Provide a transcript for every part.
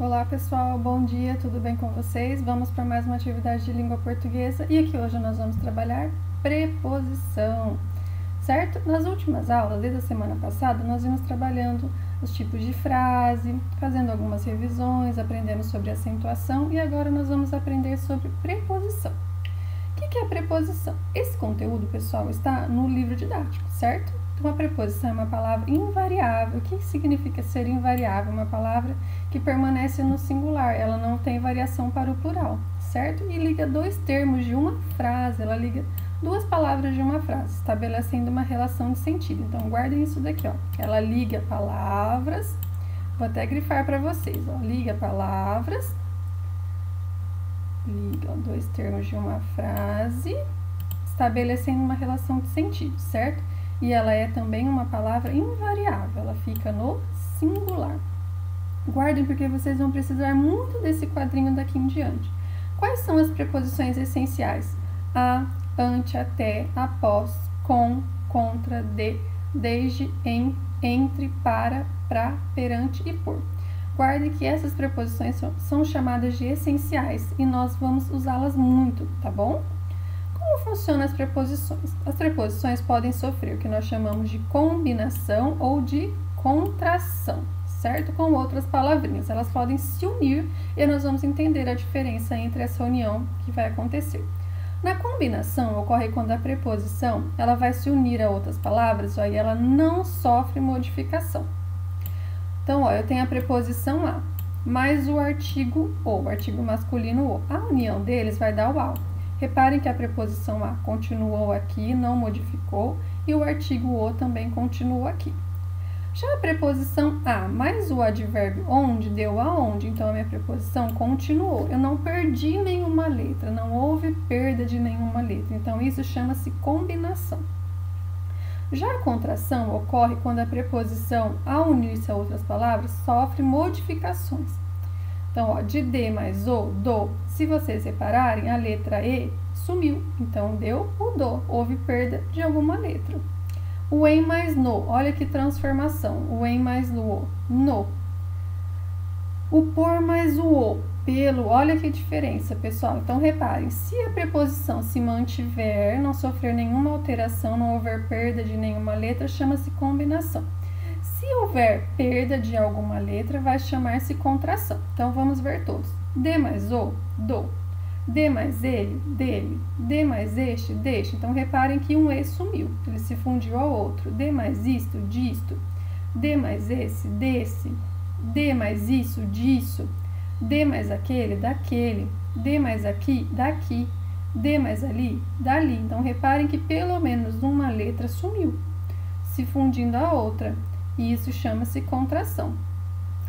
Olá pessoal, bom dia, tudo bem com vocês? Vamos para mais uma atividade de língua portuguesa e aqui hoje nós vamos trabalhar preposição, certo? Nas últimas aulas, desde a semana passada, nós vimos trabalhando os tipos de frase, fazendo algumas revisões, aprendendo sobre acentuação e agora nós vamos aprender sobre preposição. O que é a preposição? Esse conteúdo, pessoal, está no livro didático, certo? Então, a preposição é uma palavra invariável. O que significa ser invariável? Uma palavra que permanece no singular, ela não tem variação para o plural, certo? E liga dois termos de uma frase, ela liga duas palavras de uma frase, estabelecendo uma relação de sentido. Então, guardem isso daqui, ó. Ela liga palavras, vou até grifar para vocês, ó. Liga palavras, liga dois termos de uma frase, estabelecendo uma relação de sentido, certo? E ela é também uma palavra invariável, ela fica no singular. Guardem porque vocês vão precisar muito desse quadrinho daqui em diante. Quais são as preposições essenciais? A, ante, até, após, com, contra, de, desde, em, entre, para, perante e por. Guardem que essas preposições são chamadas de essenciais e nós vamos usá-las muito, tá bom? Como funcionam as preposições? As preposições podem sofrer o que nós chamamos de combinação ou de contração, certo? Com outras palavrinhas. Elas podem se unir e nós vamos entender a diferença entre essa união que vai acontecer. Na combinação, ocorre quando a preposição ela vai se unir a outras palavras, aí ela não sofre modificação. Então, ó, eu tenho a preposição a, mais o artigo masculino o. A união deles vai dar o ao. Reparem que a preposição a continuou aqui, não modificou, e o artigo o também continuou aqui. Já a preposição a mais o advérbio onde deu aonde, então a minha preposição continuou. Eu não perdi nenhuma letra, não houve perda de nenhuma letra, então isso chama-se combinação. Já a contração ocorre quando a preposição, ao unir-se a outras palavras, sofre modificações. Então, ó, de de mais o, do, se vocês repararem, a letra E sumiu. Então, deu o do, houve perda de alguma letra. O em mais no, olha que transformação. O em mais no. O por mais o, pelo, olha que diferença, pessoal. Então, reparem, se a preposição se mantiver, não sofrer nenhuma alteração, não houver perda de nenhuma letra, chama-se combinação. Se houver perda de alguma letra, vai chamar-se contração. Então, vamos ver todos. De mais o, do. De mais ele, dele. De mais este, deste. Então, reparem que um e sumiu. Ele se fundiu ao outro. De mais isto, disto. De mais esse, desse. De mais isso, disso. De mais aquele, daquele. De mais aqui, daqui. De mais ali, dali. Então, reparem que pelo menos uma letra sumiu, se fundindo à outra. E isso chama-se contração.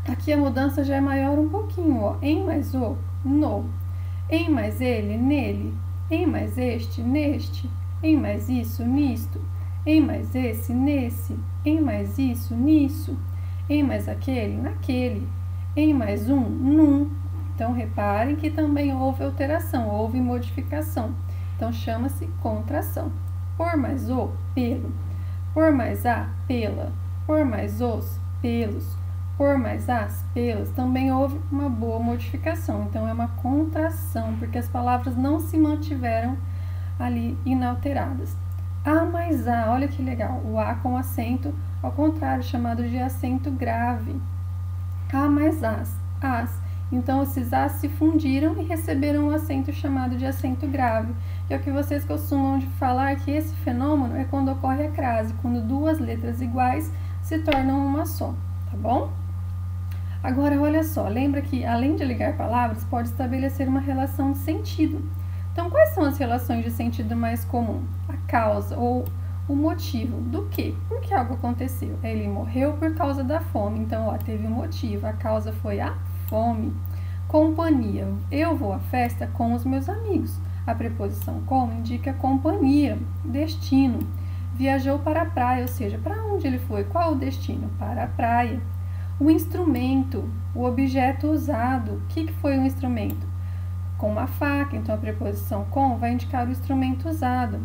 Aqui a mudança já é maior um pouquinho, ó. Em mais o, no. Em mais ele, nele. Em mais este, neste. Em mais isso, nisto. Em mais esse, nesse. Em mais isso, nisso. Em mais aquele, naquele. Em mais um, num. Então, reparem que também houve alteração, houve modificação. Então, chama-se contração. Por mais o, pelo. Por mais a, pela. Por mais os, pelos, por mais as, pelas, também houve uma boa modificação. Então, é uma contração, porque as palavras não se mantiveram ali inalteradas. A mais a, olha que legal, o a com acento ao contrário, chamado de acento grave. A mais as. Então, esses as se fundiram e receberam um acento chamado de acento grave. É o que vocês costumam de falar que esse fenômeno é quando ocorre a crase, quando duas letras iguais se tornam uma só, tá bom? Agora, olha só, lembra que além de ligar palavras, pode estabelecer uma relação de sentido. Então, quais são as relações de sentido mais comum? A causa ou o motivo do quê? Por que algo aconteceu? Ele morreu por causa da fome, então, ó, teve um motivo, a causa foi a fome. Companhia, eu vou à festa com os meus amigos. A preposição com indica companhia. Destino, viajou para a praia, ou seja, para onde ele foi? Qual o destino? Para a praia. O instrumento, o objeto usado. O que foi o instrumento? Com uma faca, então a preposição com vai indicar o instrumento usado.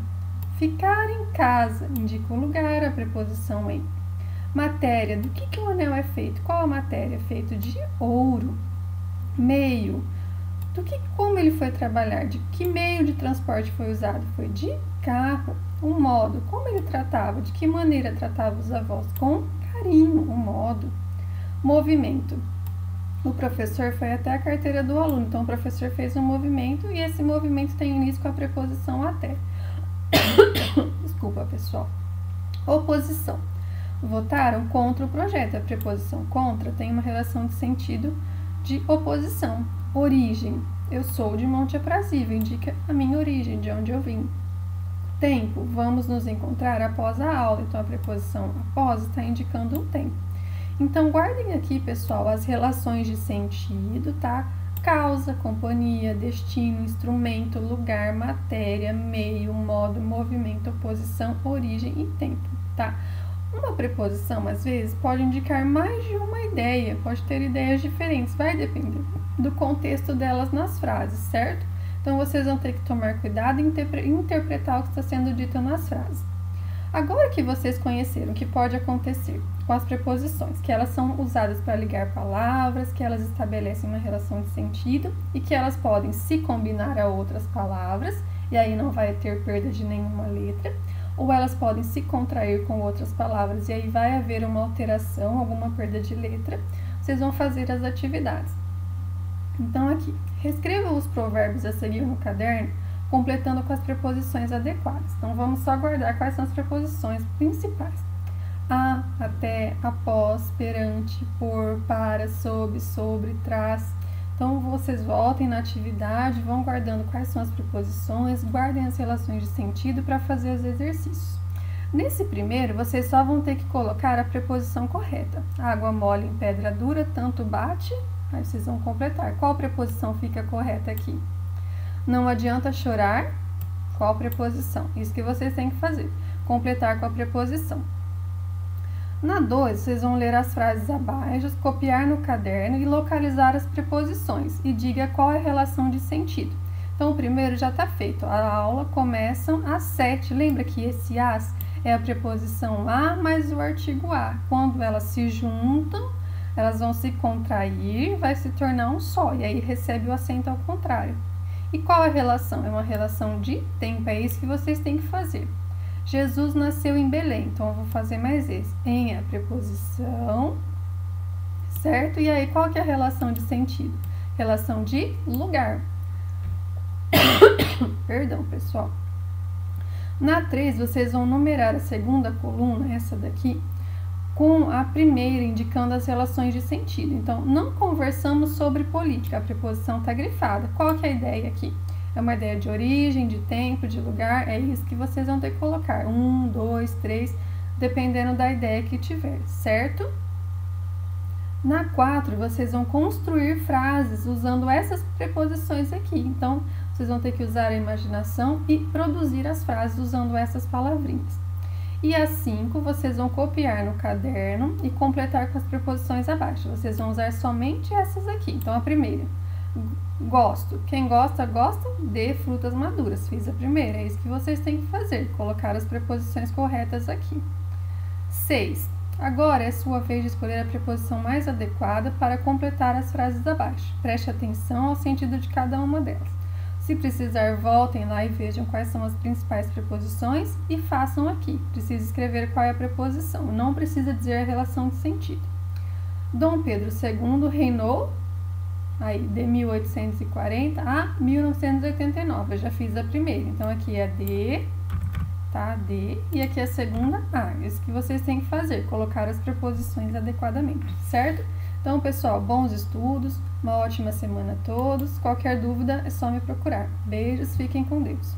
Ficar em casa indica o lugar, a preposição em. Matéria, do que o anel é feito? Qual a matéria? É feito de ouro. Meio. Como ele foi trabalhar? De que meio de transporte foi usado? Foi de carro. O modo. Como ele tratava? De que maneira tratava os avós? Com carinho. O modo. Movimento. O professor foi até a carteira do aluno. Então, o professor fez um movimento e esse movimento tem início com a preposição até. Desculpa, pessoal. Oposição. Votaram contra o projeto. A preposição contra tem uma relação de sentido de oposição. Origem. Eu sou de Monte Aprazível. Indica a minha origem, de onde eu vim. Tempo. Vamos nos encontrar após a aula. Então, a preposição após está indicando um tempo. Então, guardem aqui, pessoal, as relações de sentido, tá? Causa, companhia, destino, instrumento, lugar, matéria, meio, modo, movimento, oposição, origem e tempo, tá? Uma preposição, às vezes, pode indicar mais de uma ideia, pode ter ideias diferentes, vai depender do contexto delas nas frases, certo? Então, vocês vão ter que tomar cuidado e interpretar o que está sendo dito nas frases. Agora que vocês conheceram o que pode acontecer com as preposições, que elas são usadas para ligar palavras, que elas estabelecem uma relação de sentido e que elas podem se combinar a outras palavras, e aí não vai ter perda de nenhuma letra, ou elas podem se contrair com outras palavras, e aí vai haver uma alteração, alguma perda de letra, vocês vão fazer as atividades. Então, aqui, reescreva os provérbios a seguir no caderno, completando com as preposições adequadas. Então, vamos só guardar quais são as preposições principais. A, até, após, perante, por, para, sob, sobre, traz. Então, vocês voltem na atividade, vão guardando quais são as preposições, guardem as relações de sentido para fazer os exercícios. Nesse primeiro, vocês só vão ter que colocar a preposição correta. Água mole em pedra dura, tanto bate, aí vocês vão completar. Qual preposição fica correta aqui? Não adianta chorar, qual preposição? Isso que vocês têm que fazer, completar com a preposição. Na 2, vocês vão ler as frases abaixo, copiar no caderno e localizar as preposições e diga qual é a relação de sentido. Então, o primeiro já está feito. A aula começa às 7. Lembra que esse as é a preposição a mais o artigo a. Quando elas se juntam, elas vão se contrair, vai se tornar um só. E aí recebe o acento ao contrário. E qual é a relação? É uma relação de tempo, é isso que vocês têm que fazer. Jesus nasceu em Belém, então eu vou fazer mais esse. Em é a preposição, certo? E aí, qual que é a relação de sentido? Relação de lugar. Perdão, pessoal. Na 3, vocês vão numerar a segunda coluna, essa daqui, com a primeira indicando as relações de sentido. Então, não conversamos sobre política, a preposição está grifada. Qual que é a ideia aqui? É uma ideia de origem, de tempo, de lugar, é isso que vocês vão ter que colocar. 1, 2, 3, dependendo da ideia que tiver, certo? Na 4, vocês vão construir frases usando essas preposições aqui. Então, vocês vão ter que usar a imaginação e produzir as frases usando essas palavrinhas. E a 5, vocês vão copiar no caderno e completar com as preposições abaixo. Vocês vão usar somente essas aqui. Então, a primeira, gosto. Quem gosta, gosta de frutas maduras. Fiz a primeira, é isso que vocês têm que fazer, colocar as preposições corretas aqui. 6. Agora é sua vez de escolher a preposição mais adequada para completar as frases abaixo. Preste atenção ao sentido de cada uma delas. Se precisar, voltem lá e vejam quais são as principais preposições e façam aqui. Precisa escrever qual é a preposição, não precisa dizer a relação de sentido. Dom Pedro II reinou aí, de 1840 a 1989. Eu já fiz a primeira, então aqui é D, tá? D, e aqui a segunda A. Isso que vocês têm que fazer, colocar as preposições adequadamente, certo? Então, pessoal, bons estudos, uma ótima semana a todos. Qualquer dúvida é só me procurar. Beijos, fiquem com Deus.